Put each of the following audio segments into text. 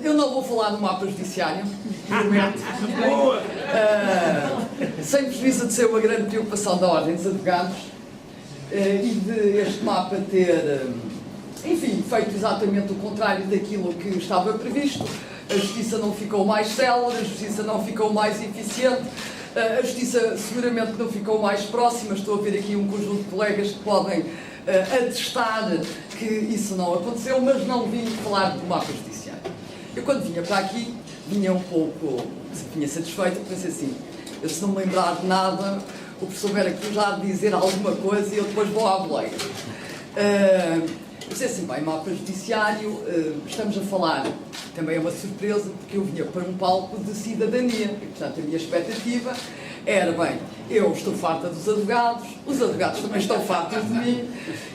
Eu não vou falar do mapa judiciário, prometo. Sem prejuízo de ser uma grande preocupação da Ordem dos Advogados e de este mapa ter, enfim, feito exatamente o contrário daquilo que estava previsto. A Justiça não ficou mais célere, a Justiça não ficou mais eficiente, a Justiça seguramente não ficou mais próxima. Estou a ver aqui um conjunto de colegas que podem atestar que isso não aconteceu, mas não vim falar do mapa judiciário. Eu, quando vinha para aqui, vinha um pouco, vinha satisfeito, pensei assim, eu, se não me lembrar de nada, o professor Vera Cruz há de dizer alguma coisa e eu depois vou à boleia. Eu pensei assim, bem, mapa judiciário, estamos a falar, também é uma surpresa, porque eu vinha para um palco de cidadania, e portanto a minha expectativa era, bem, eu estou farta dos advogados, os advogados também estão fartos de mim,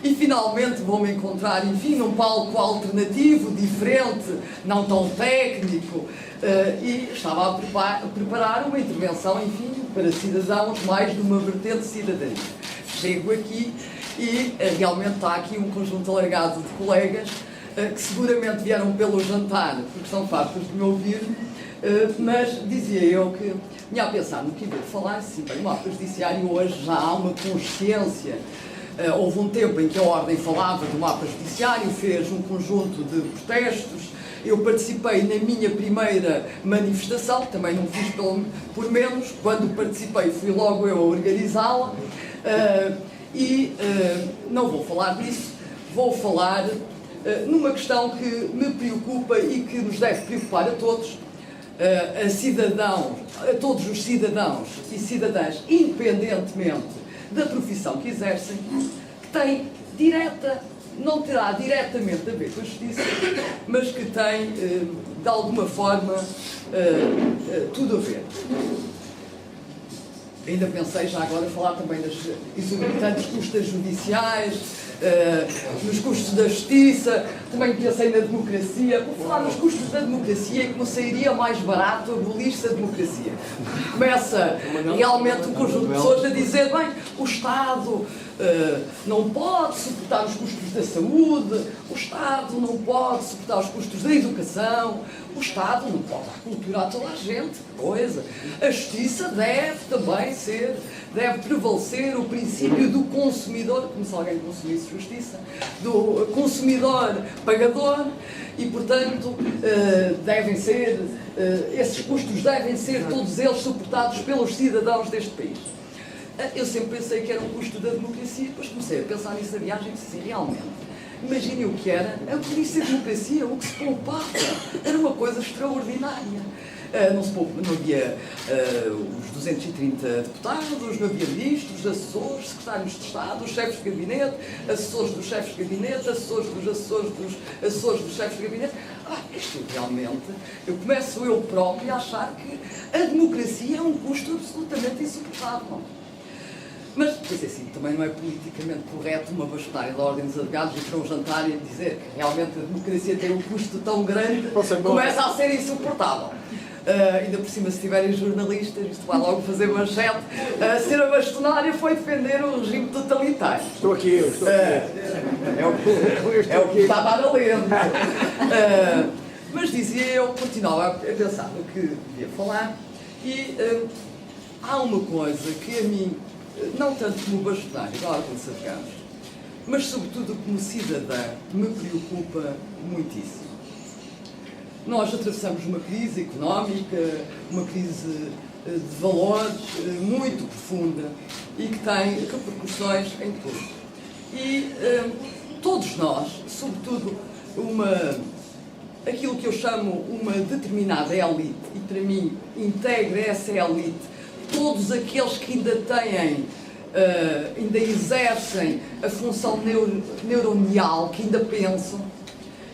e finalmente vou-me encontrar, enfim, num palco alternativo, diferente, não tão técnico, e estava a preparar uma intervenção, enfim, para cidadãos, mais de uma vertente de cidadania. Chego aqui e realmente está aqui um conjunto alargado de colegas que seguramente vieram pelo jantar, porque são fartos de me ouvir, mas dizia eu que vinha a pensar no que ia falar, sim, bem, o mapa judiciário hoje já há uma consciência. Houve um tempo em que a Ordem falava do mapa judiciário, fez um conjunto de protestos. Eu participei na minha primeira manifestação, também não fiz por menos, quando participei fui logo eu a organizá-la, não vou falar disso, vou falar numa questão que me preocupa e que nos deve preocupar a todos, a todos os cidadãos e cidadãs, independentemente da profissão que exercem, que tem não terá diretamente a ver com a justiça, mas que tem, de alguma forma, tudo a ver. Ainda pensei já agora falar também das exorbitantes custas judiciais, nos custos da justiça, também pensei na democracia. Vou falar nos custos da democracia e como sairia mais barato abolir-se a democracia. Começa realmente um conjunto de pessoas a dizer, bem, o Estado não pode suportar os custos da saúde, o Estado não pode suportar os custos da educação, o Estado não pode dar cultura a toda a gente, coisa. A justiça deve também deve prevalecer o princípio do consumidor, como se alguém consumisse justiça, do consumidor pagador e, portanto, esses custos devem ser todos eles suportados pelos cidadãos deste país. Eu sempre pensei que era um custo da democracia, depois comecei a pensar nisso a viagem e disse assim, realmente, imaginem o que era abolir-se a democracia, o que se poupava, era uma coisa extraordinária. Não havia os 230 deputados, não havia ministros, assessores, secretários de Estado, os chefes de gabinete, assessores dos chefes de gabinete, assessores dos assessores dos assessores dos chefes de gabinete. Isto realmente, eu começo eu próprio a achar que a democracia é um custo absolutamente insuportável. Mas, pois é assim, também não é politicamente correto uma bastonária da Ordem dos Advogados ir para um jantar e dizer que realmente a democracia tem um custo tão grande que começa a ser insuportável. Ainda por cima, se tiverem jornalistas, isto vai logo fazer manchete. Ser a bastonária foi defender o regime totalitário. Estou aqui. É o que estava a ler. Mas dizia eu, continuava a pensar no que devia falar, e há uma coisa que a mim, não tanto como bastonário da Ordem dos Advogados, mas sobretudo como cidadã, me preocupa muitíssimo. Nós atravessamos uma crise económica, uma crise de valores muito profunda e que tem repercussões em tudo. E todos nós, sobretudo aquilo que eu chamo uma determinada elite, e para mim integra essa elite todos aqueles que ainda têm, ainda exercem a função neuronial, que ainda pensam,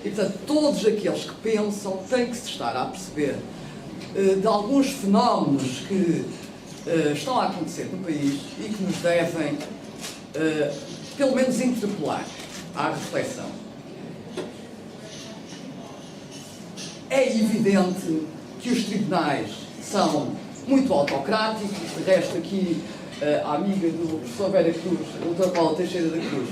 e portanto todos aqueles que pensam têm que se estar a perceber de alguns fenómenos que estão a acontecer no país e que nos devem, pelo menos, interpelar à reflexão. É evidente que os tribunais são muito autocráticos, de resto aqui a amiga do professor Vera Cruz, a doutora Paula Teixeira da Cruz,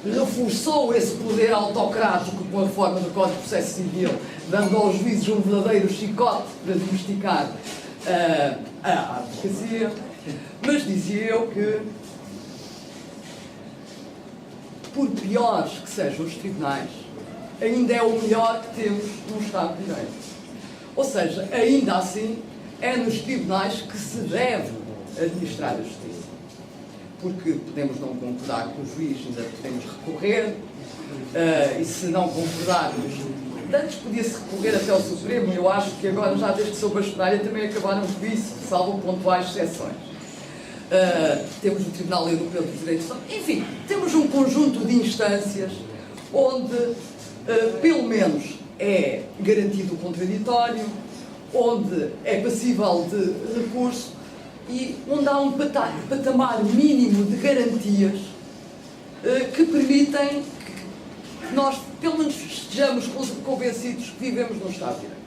reforçou esse poder autocrático com a reforma do Código de Processo Civil, dando aos juízes um verdadeiro chicote para domesticar a advocacia, mas dizia eu que, por piores que sejam os tribunais, ainda é o melhor que temos num Estado de Direito. Ou seja, ainda assim, é nos tribunais que se deve administrar a justiça. Porque podemos não concordar com o juiz, ainda podemos recorrer, e se não concordarmos, antes podia-se recorrer até ao Supremo, eu acho que agora, já desde que sou bastonária, também acabaram com isso, salvo pontuais exceções. Temos o Tribunal Europeu dos Direitos Humanos, enfim, temos um conjunto de instâncias onde, pelo menos, é garantido o contraditório, onde é passível de recurso e onde há um patamar mínimo de garantias que permitem que nós, pelo menos, estejamos convencidos que vivemos num Estado de Direito.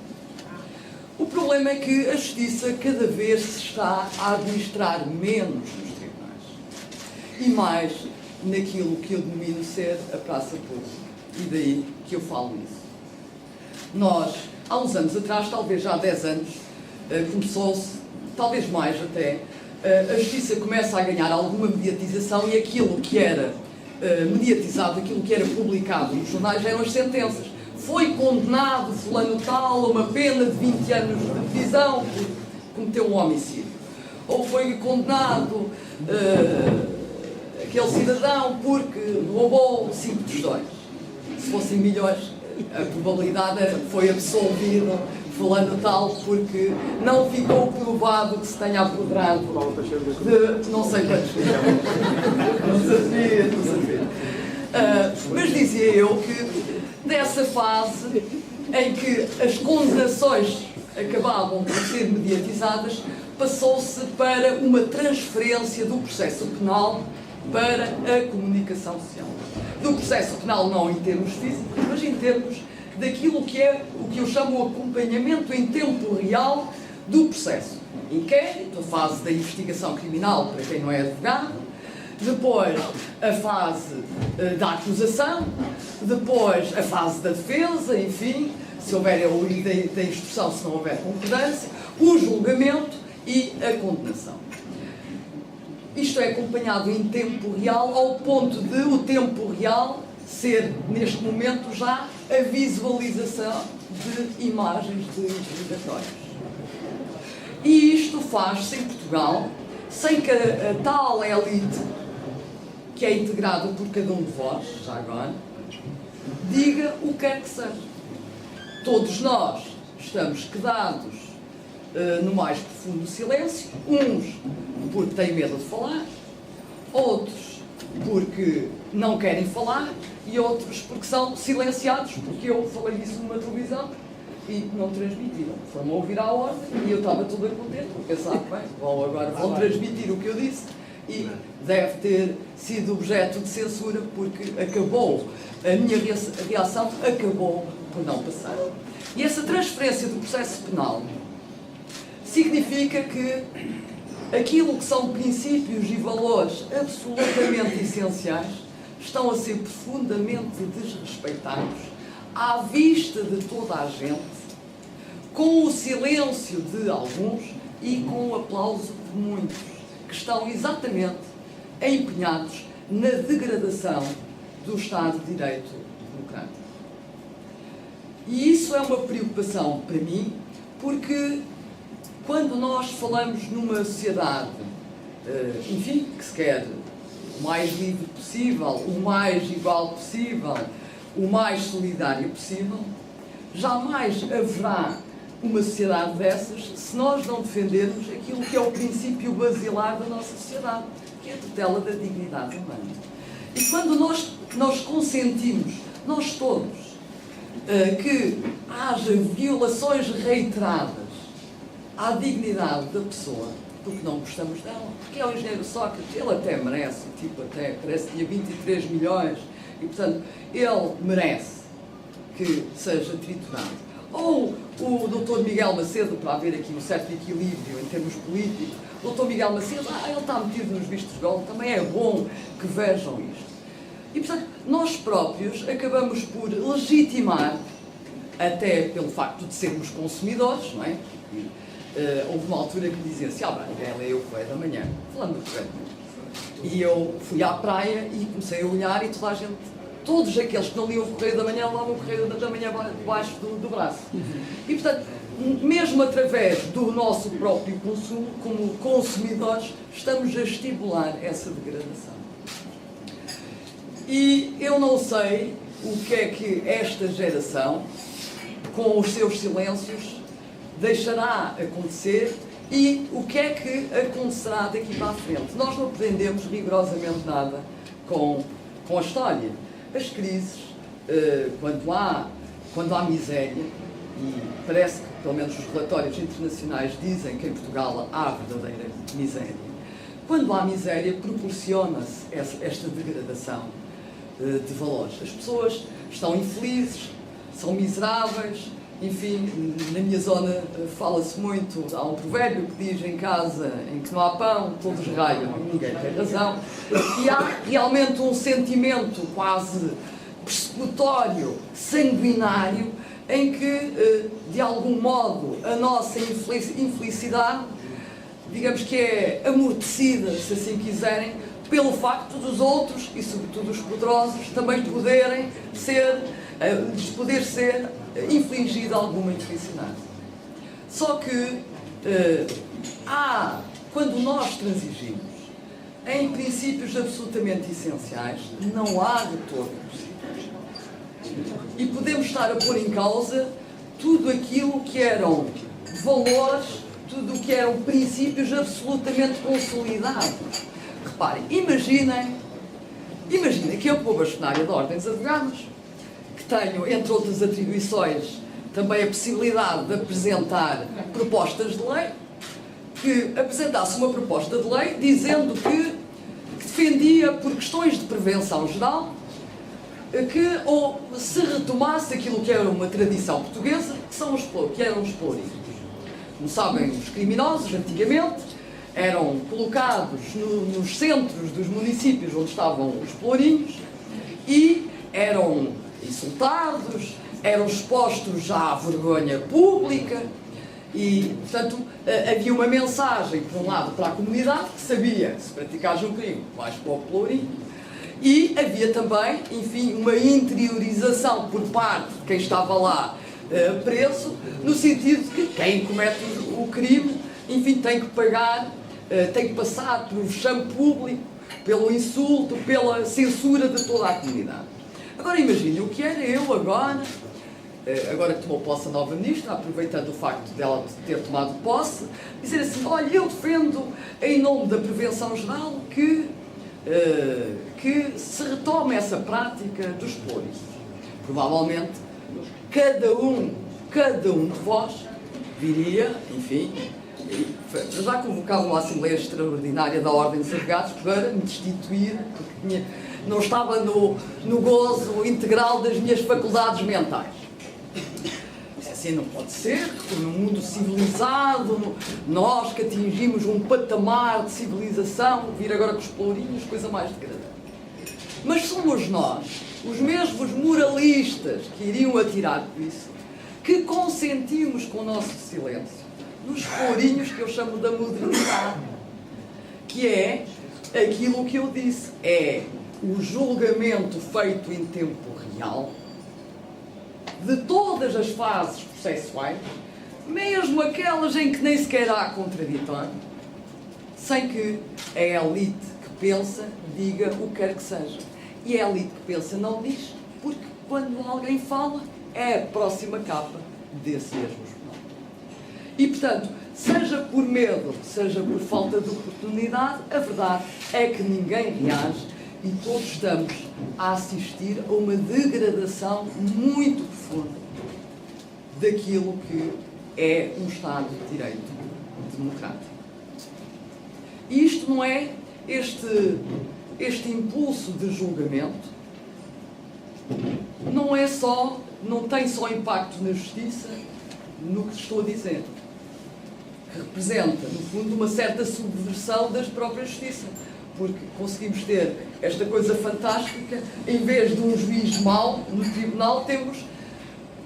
O problema é que a justiça cada vez se está a administrar menos nos tribunais e mais naquilo que eu denomino ser a praça pública. E daí que eu falo isso. Nós, há uns anos atrás, talvez já há 10 anos, começou-se, talvez mais até, a justiça começa a ganhar alguma mediatização e aquilo que era mediatizado, aquilo que era publicado nos jornais eram as sentenças. Foi condenado fulano tal a uma pena de 20 anos de prisão por cometer um homicídio. Ou foi condenado aquele cidadão porque roubou 5 tostões. Se fossem milhões, a probabilidade foi absolvido fulano tal porque não ficou provado que se tenha apoderado de não sei quantos milhões. Não sabia. Mas dizia eu que dessa fase em que as condenações acabavam por ser mediatizadas, passou-se para uma transferência do processo penal para a comunicação social. Do processo penal não em termos físicos, mas em termos daquilo que é o que eu chamo o acompanhamento em tempo real do processo. Inquérito, a fase da investigação criminal, para quem não é advogado, depois a fase da acusação, depois a fase da defesa, enfim, se houver o da instrução, se não houver concordância, o julgamento e a condenação. Isto é acompanhado em tempo real, ao ponto de o tempo real ser, neste momento, já a visualização de imagens de interrogatórios. E isto faz-se em Portugal, sem que a tal elite, que é integrada por cada um de vós, já agora, diga o que quer que seja. Todos nós estamos quedados no mais profundo silêncio, uns porque têm medo de falar, outros porque não querem falar e outros porque são silenciados, porque eu falei isso numa televisão e não transmitiram. Foram a ouvir à ordem e eu estava toda contente, porque pensava, bem, agora vão transmitir o que eu disse e deve ter sido objeto de censura porque acabou, a minha reação acabou por não passar. E essa transferência do processo penal significa que aquilo que são princípios e valores absolutamente essenciais estão a ser profundamente desrespeitados à vista de toda a gente, com o silêncio de alguns e com o aplauso de muitos, que estão exatamente empenhados na degradação do Estado de Direito democrático. E isso é uma preocupação para mim, porque quando nós falamos numa sociedade, enfim, que se quer o mais livre possível, o mais igual possível, o mais solidário possível, jamais haverá uma sociedade dessas se nós não defendermos aquilo que é o princípio basilar da nossa sociedade, que é a tutela da dignidade humana. E quando nós consentimos, nós todos, que haja violações reiteradas à dignidade da pessoa, porque não gostamos dela, porque é o engenheiro Sócrates, ele até merece, o tipo até parece que tinha 23 milhões, e portanto ele merece que seja triturado. Ou o Dr. Miguel Macedo, para haver aqui um certo equilíbrio em termos políticos, o Dr. Miguel Macedo, ele está metido nos vistos de golo, também é bom que vejam isto. E portanto, nós próprios acabamos por legitimar, até pelo facto de sermos consumidores, não é? Houve uma altura que dizia assim, ninguém lê o Correio da Manhã, falando do Correio da Manhã. E eu fui à praia e comecei a olhar e toda a gente, todos aqueles que não liam o Correio da Manhã, levavam o Correio da Manhã debaixo do braço. E, portanto, mesmo através do nosso próprio consumo, como consumidores, estamos a estimular essa degradação. E eu não sei o que é que esta geração, com os seus silêncios, deixará acontecer e o que é que acontecerá daqui para a frente. Nós não aprendemos rigorosamente nada com a história. As crises, quando há miséria, e parece que, pelo menos os relatórios internacionais dizem que em Portugal há verdadeira miséria, quando há miséria proporciona-se esta degradação de valores. As pessoas estão infelizes, são miseráveis, enfim, na minha zona fala-se muito, há um provérbio que diz em casa em que não há pão, todos raiam, ninguém tem razão, e há realmente um sentimento quase persecutório, sanguinário, em que, de algum modo, a nossa infelicidade, digamos que é amortecida, se assim quiserem, pelo facto dos outros, e sobretudo os poderosos, também poderem lhes poder ser infligida alguma infelicidade. Só que quando nós transigimos em princípios absolutamente essenciais, não há retorno. E podemos estar a pôr em causa tudo aquilo que eram valores, tudo o que eram princípios absolutamente consolidados. Reparem, imaginem que eu, como bastonária da Ordem dos Advogados, que tenho, entre outras atribuições, também a possibilidade de apresentar propostas de lei, que apresentasse uma proposta de lei dizendo que defendia, por questões de prevenção geral, ou se retomasse aquilo que era uma tradição portuguesa, que eram os pelourinhos. Como sabem, os criminosos, antigamente, eram colocados nos centros dos municípios onde estavam os pelourinhos e eram insultados, eram expostos à vergonha pública e, portanto, havia uma mensagem, por um lado, para a comunidade, que sabia que se praticares um crime, vais para o pelourinho. E havia também, enfim, uma interiorização por parte de quem estava lá preso, no sentido de que quem comete o crime, enfim, tem que pagar, tem que passar pelo vexame público, pelo insulto, pela censura de toda a comunidade. Agora imagine o que era eu agora que tomou posse a nova ministra, aproveitando o facto dela ter tomado posse, dizer assim, olha, eu defendo, em nome da prevenção geral, que se retome essa prática dos pelourinhos. Provavelmente, cada um de vós viria, enfim, já convocava uma Assembleia Extraordinária da Ordem dos Advogados para me destituir, porque não estava no gozo integral das minhas faculdades mentais. Assim não pode ser, porque num mundo civilizado, nós que atingimos um patamar de civilização, vir agora com os pelourinhos, coisa mais degradante. Mas somos nós, os mesmos moralistas que iriam atirar por isso, que consentimos com o nosso silêncio nos pelourinhos que eu chamo da modernidade, que é aquilo que eu disse, é o julgamento feito em tempo real de todas as fases processuais, mesmo aquelas em que nem sequer há contraditório, sem que a elite que pensa diga o que quer que seja. E a elite que pensa não diz, porque quando alguém fala, é a próxima capa desse mesmo jornal. E, portanto, seja por medo, seja por falta de oportunidade, a verdade é que ninguém reage e todos estamos a assistir a uma degradação muito profunda daquilo que é um Estado de Direito democrático. E isto não é este impulso de julgamento, não tem só impacto na justiça, no que estou a dizer, que representa, no fundo, uma certa subversão da própria justiça. porque conseguimos ter esta coisa fantástica, em vez de um juiz mau no tribunal, temos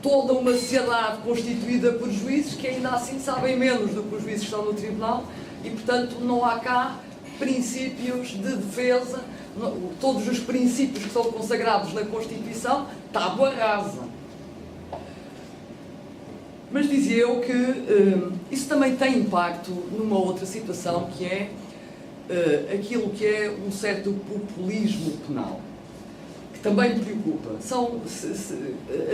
toda uma sociedade constituída por juízes que ainda assim sabem menos do que os juízes que estão no tribunal e, portanto, não há cá princípios de defesa, todos os princípios que são consagrados na Constituição, tábua rasa. Mas dizia eu que isso também tem impacto numa outra situação, que é aquilo que é um certo populismo penal, que também me preocupa. São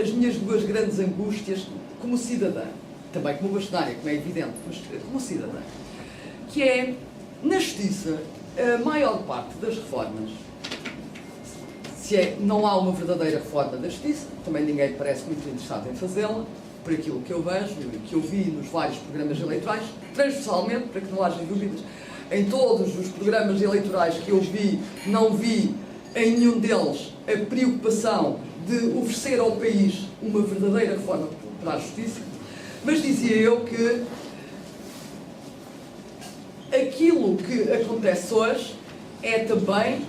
as minhas duas grandes angústias como cidadã, também como bastonária, como é evidente, mas como cidadã, que é, na justiça, a maior parte das reformas, não há uma verdadeira reforma da justiça, também ninguém parece muito interessado em fazê-la, por aquilo que eu vejo e que eu vi nos vários programas eleitorais, transversalmente, para que não haja dúvidas, em todos os programas eleitorais que eu vi, não vi em nenhum deles a preocupação de oferecer ao país uma verdadeira reforma para a justiça, mas dizia eu que aquilo que acontece hoje é também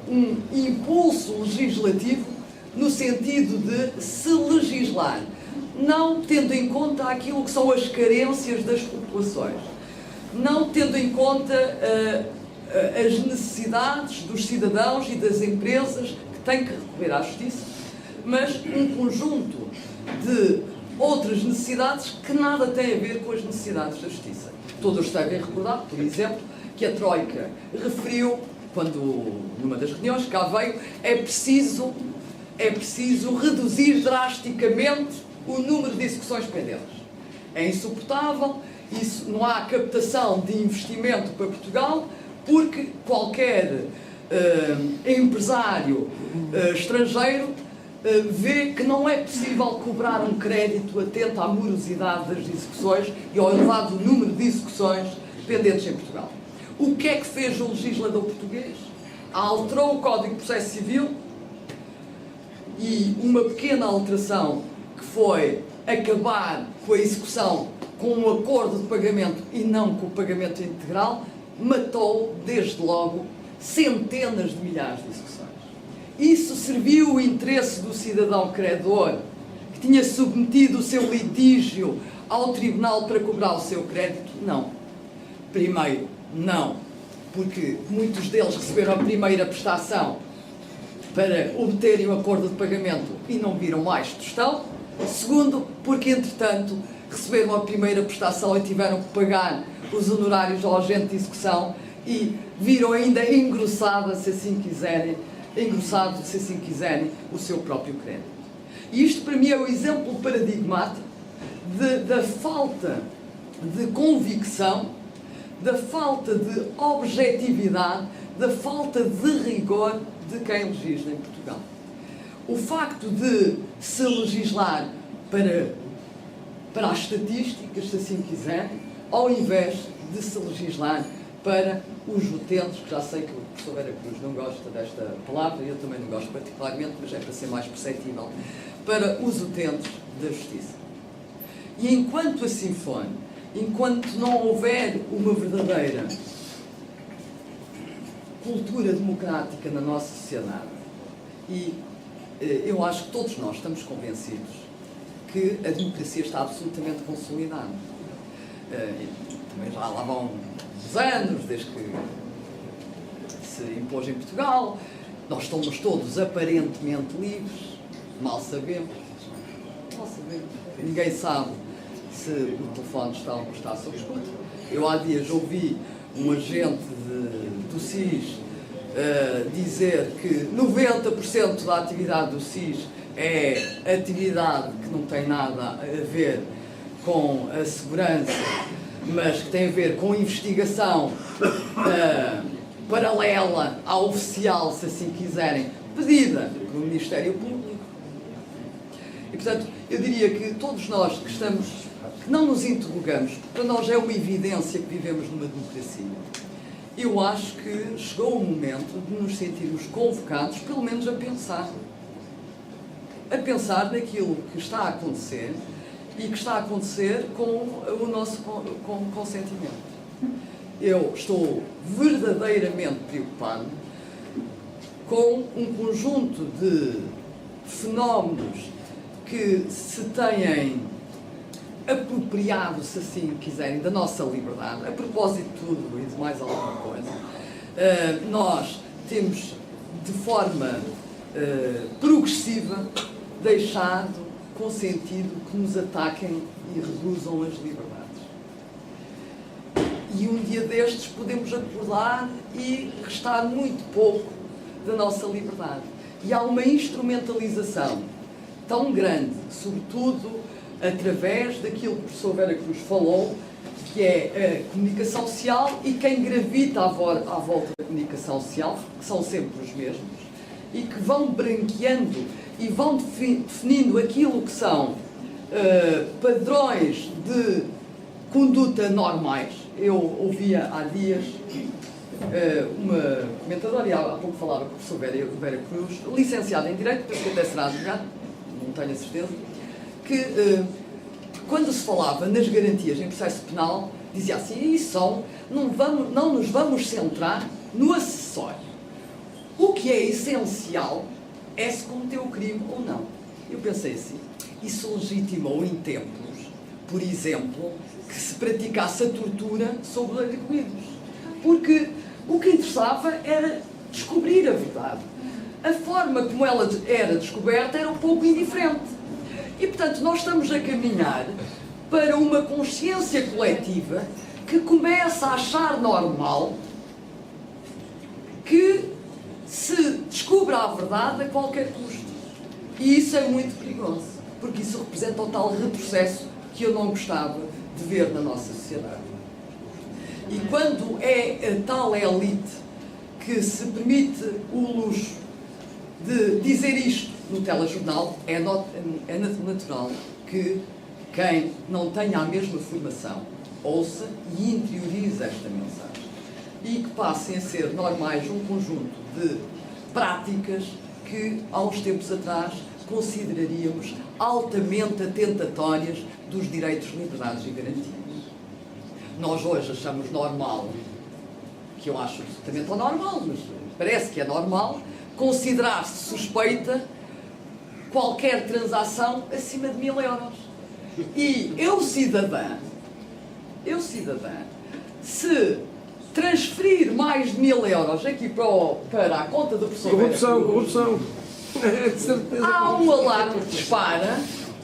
um impulso legislativo no sentido de se legislar, não tendo em conta aquilo que são as carências das populações, não tendo em conta as necessidades dos cidadãos e das empresas que têm que recorrer à justiça, mas um conjunto de outras necessidades que nada têm a ver com as necessidades da justiça. Todos devem recordar, por exemplo, que a Troika referiu, quando numa das reuniões cá veio, é preciso reduzir drasticamente o número de execuções pendentes. É insuportável, não há captação de investimento para Portugal, porque qualquer empresário estrangeiro vê que não é possível cobrar um crédito atento à morosidade das execuções e ao elevado número de execuções pendentes em Portugal. O que é que fez o legislador português? Alterou o Código de Processo Civil e uma pequena alteração que foi acabar com a execução com um acordo de pagamento e não com o pagamento integral, matou, desde logo, centenas de milhares de execuções. Isso serviu o interesse do cidadão credor, que tinha submetido o seu litígio ao tribunal para cobrar o seu crédito? Não. Primeiro, não, porque muitos deles receberam a primeira prestação para obterem o acordo de pagamento e não viram mais tostão. Segundo, porque, entretanto, receberam a primeira prestação e tiveram que pagar os honorários ao agente de execução e viram ainda engrossado, se assim quiserem, o seu próprio crédito. E isto, para mim, é o exemplo paradigmático da falta de convicção, da falta de objetividade, da falta de rigor de quem legisla em Portugal. O facto de se legislar para as estatísticas, se assim quiserem, ao invés de se legislar para os utentes, que já sei que o professor Vera Cruz não gosta desta palavra, eu também não gosto particularmente, mas é para ser mais perceptível, para os utentes da justiça. E enquanto assim for, enquanto não houver uma verdadeira cultura democrática na nossa sociedade, e eu acho que todos nós estamos convencidos que a democracia está absolutamente consolidada. Também já lá vão uns anos, desde que se impôs em Portugal, nós estamos todos aparentemente livres, mal sabemos, ninguém sabe se o telefone está sob escuta. Eu há dias ouvi um agente do SIS dizer que 90% da atividade do SIS é atividade que não tem nada a ver com a segurança, mas que tem a ver com investigação paralela à oficial, se assim quiserem, pedida pelo Ministério Público. E, portanto, eu diria que todos nós que não nos interrogamos, para nós é uma evidência que vivemos numa democracia. Eu acho que chegou o momento de nos sentirmos convocados, pelo menos a pensar naquilo que está a acontecer e que está a acontecer com o nosso consentimento. eu estou verdadeiramente preocupado com um conjunto de fenómenos que se têm apropriado, se assim quiserem, da nossa liberdade. A propósito de tudo e de mais alguma coisa, nós temos, de forma progressiva, deixado consentido que nos ataquem e reduzam as liberdades. E um dia destes podemos acordar e restar muito pouco da nossa liberdade. E há uma instrumentalização tão grande, sobretudo através daquilo que o professor Vera Cruz falou, que é a comunicação social e quem gravita à volta da comunicação social, que são sempre os mesmos, e que vão branqueando e vão definindo aquilo que são padrões de conduta normais. Eu ouvia há dias uma comentadora, e há pouco falava com o professor Vera Cruz, licenciada em Direito, penso que até será advogado, não tenho a certeza, que quando se falava nas garantias em processo penal, dizia assim, não nos vamos centrar no acessório. O que é essencial é se cometeu o crime ou não. Eu pensei assim, isso legitimou em tempos, por exemplo, que se praticasse a tortura sobre arguidos. Porque o que interessava era descobrir a verdade. A forma como ela era descoberta era um pouco indiferente. E, portanto, nós estamos a caminhar para uma consciência coletiva que começa a achar normal que se descubra a verdade a qualquer custo. E isso é muito perigoso, porque isso representa o tal retrocesso que eu não gostava de ver na nossa sociedade. E quando é a tal elite que se permite o luxo de dizer isto no telejornal, é natural que quem não tenha a mesma formação ouça e interiorize esta mensagem. E que passem a ser normais um conjunto de práticas que, há uns tempos atrás, consideraríamos altamente atentatórias dos direitos, liberdades e garantias. Nós hoje achamos normal, que eu acho absolutamente anormal, mas parece que é normal, considerar-se suspeita qualquer transação acima de 1000 euros. E eu, cidadã, se transferir mais de 1000 euros aqui para a conta do professor... Corrupção. Há um alarme que dispara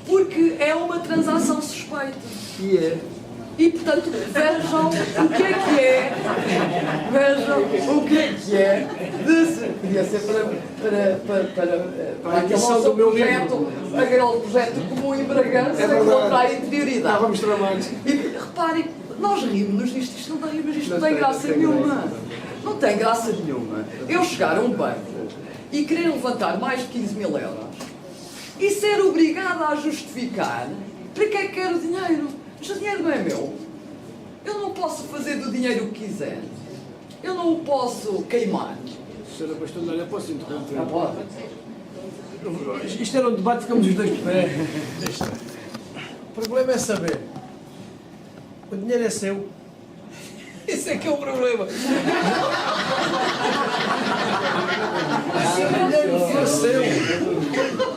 porque é uma transação suspeita. E é. E, portanto, vejam o que é. Vejam o que é. Podia ser para aquele nosso projeto, aquele projeto comum em Bragança contra a interioridade. Estávamos tramados. E reparem, nós rimos disto, isto não tem graça nenhuma. Não tem graça nenhuma. Eu chegar a um banco e querer levantar mais de 15.000 euros e ser obrigada a justificar para que é que quero dinheiro. Mas o dinheiro não é meu. Eu não posso fazer do dinheiro o que quiser. Eu não o posso queimar. Senhora Bastonada, eu posso interromper? Não pode. Isto era um debate, ficamos os dois de pé. O problema é saber. O dinheiro é seu. Esse é que é o problema. Se o dinheiro for seu,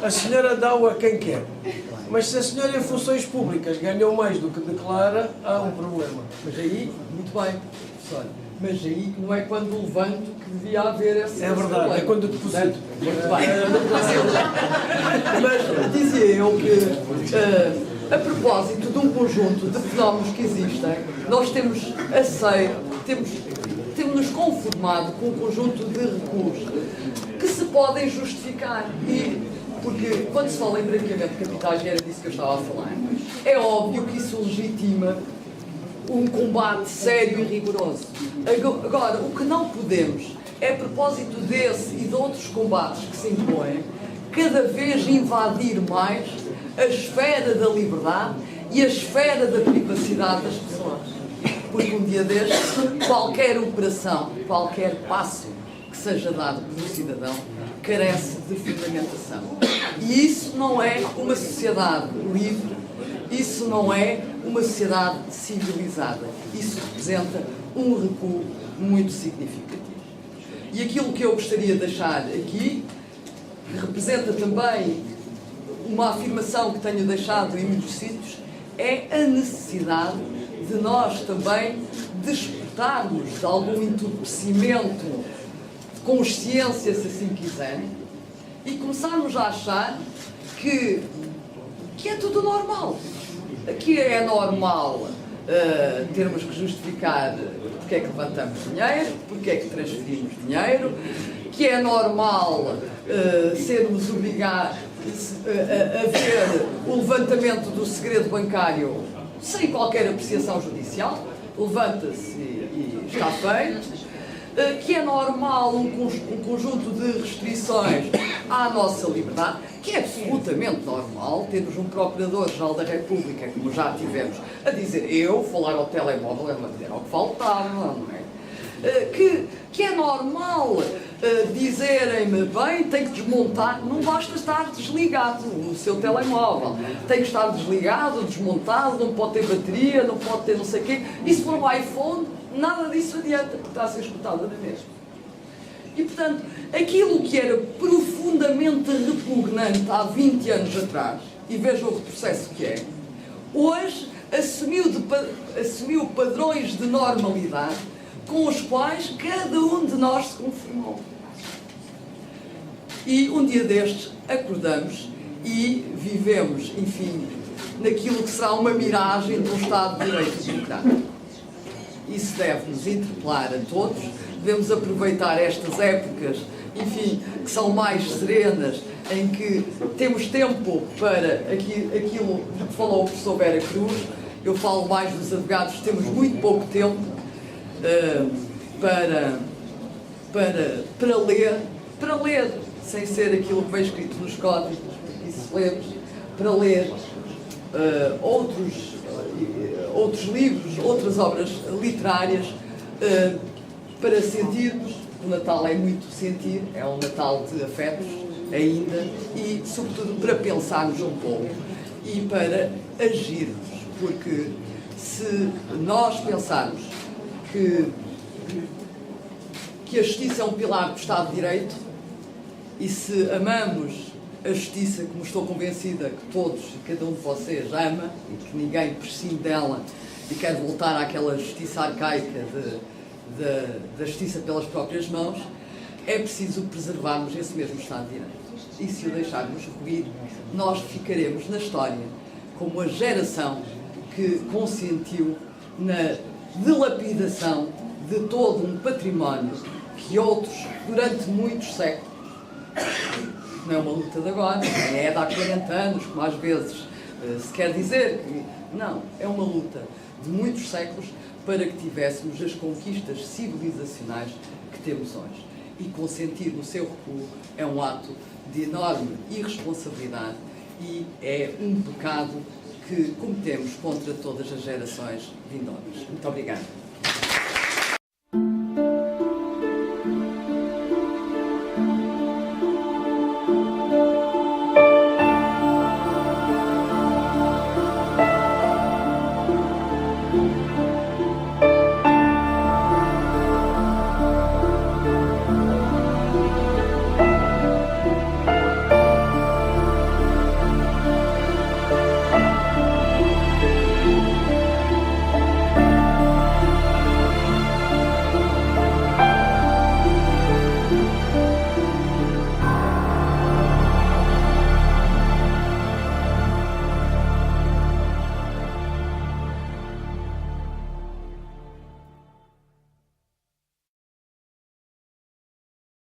a senhora dá-o a quem quer. Mas se a senhora em funções públicas ganhou mais do que declara, há um problema. Mas aí, muito bem, professor, mas aí não é quando levanto que devia haver esse É verdade, problema. é quando deposito. Muito bem. Mas dizia eu que, a propósito de um conjunto de fenómenos que existem, nós temos nos conformado com um conjunto de recursos que se podem justificar. Porque quando se fala em branqueamento de capitais, e era disso que eu estava a falar, é óbvio que isso legitima um combate sério e rigoroso. Agora, o que não podemos é, a propósito desse e de outros combates que se impõem, cada vez invadir mais a esfera da liberdade e a esfera da privacidade das pessoas. Porque um dia destes, qualquer operação, qualquer passo que seja dado por um cidadão, carece de fundamentação. E isso não é uma sociedade livre, isso não é uma sociedade civilizada. Isso representa um recuo muito significativo. E aquilo que eu gostaria de deixar aqui, que representa também uma afirmação que tenho deixado em muitos sítios, é a necessidade de nós também despertarmos de algum entorpecimento de consciência, se assim quiserem, e começarmos a achar que é tudo normal. Que é normal termos que justificar porque é que levantamos dinheiro, porque é que transferimos dinheiro, que é normal sermos obrigados a ver o levantamento do segredo bancário sem qualquer apreciação judicial, levanta-se e está feito, que é normal um conjunto de restrições à nossa liberdade, que é absolutamente normal termos um Procurador-Geral da República, como já tivemos, a dizer eu falar ao telemóvel é-me a dizer ao que faltava, não é? Que é normal dizerem-me, bem, tem que desmontar, não basta estar desligado o seu telemóvel, tem que estar desligado, desmontado, não pode ter bateria, não pode ter não sei o quê, e se for um iPhone, nada disso adianta, porque está a ser escutado na mesma. E, portanto, aquilo que era profundamente repugnante há 20 anos atrás, e vejam o retrocesso que é, hoje assumiu padrões de normalidade com os quais cada um de nós se conformou. E um dia destes acordamos e vivemos, enfim, naquilo que será uma miragem de um Estado de Direito democrático. Isso deve-nos interpelar a todos, devemos aproveitar estas épocas, enfim, que são mais serenas, em que temos tempo para aquilo que falou o professor Vera Cruz. Eu falo mais dos advogados, temos muito pouco tempo para ler, sem ser aquilo que vem escrito nos códigos, isso lemos, para ler outros livros, outras obras literárias, para sentirmos. O Natal é muito sentir, é um Natal de afetos ainda, e sobretudo para pensarmos um pouco e para agirmos, porque se nós pensarmos que a justiça é um pilar do Estado de Direito, e se amamos a justiça, como estou convencida que todos e cada um de vocês ama, e que ninguém prescinde dela e quer voltar àquela justiça arcaica da justiça pelas próprias mãos, é preciso preservarmos esse mesmo Estado de Direito. E se o deixarmos ruir, nós ficaremos na história como a geração que consentiu na dilapidação de todo um património que outros, durante muitos séculos, não é uma luta de agora, é de há 40 anos, como às vezes se quer dizer, não, é uma luta de muitos séculos para que tivéssemos as conquistas civilizacionais que temos hoje. E consentir no seu recuo é um ato de enorme irresponsabilidade e é um pecado que cometemos contra todas as gerações vindouras. Muito obrigada.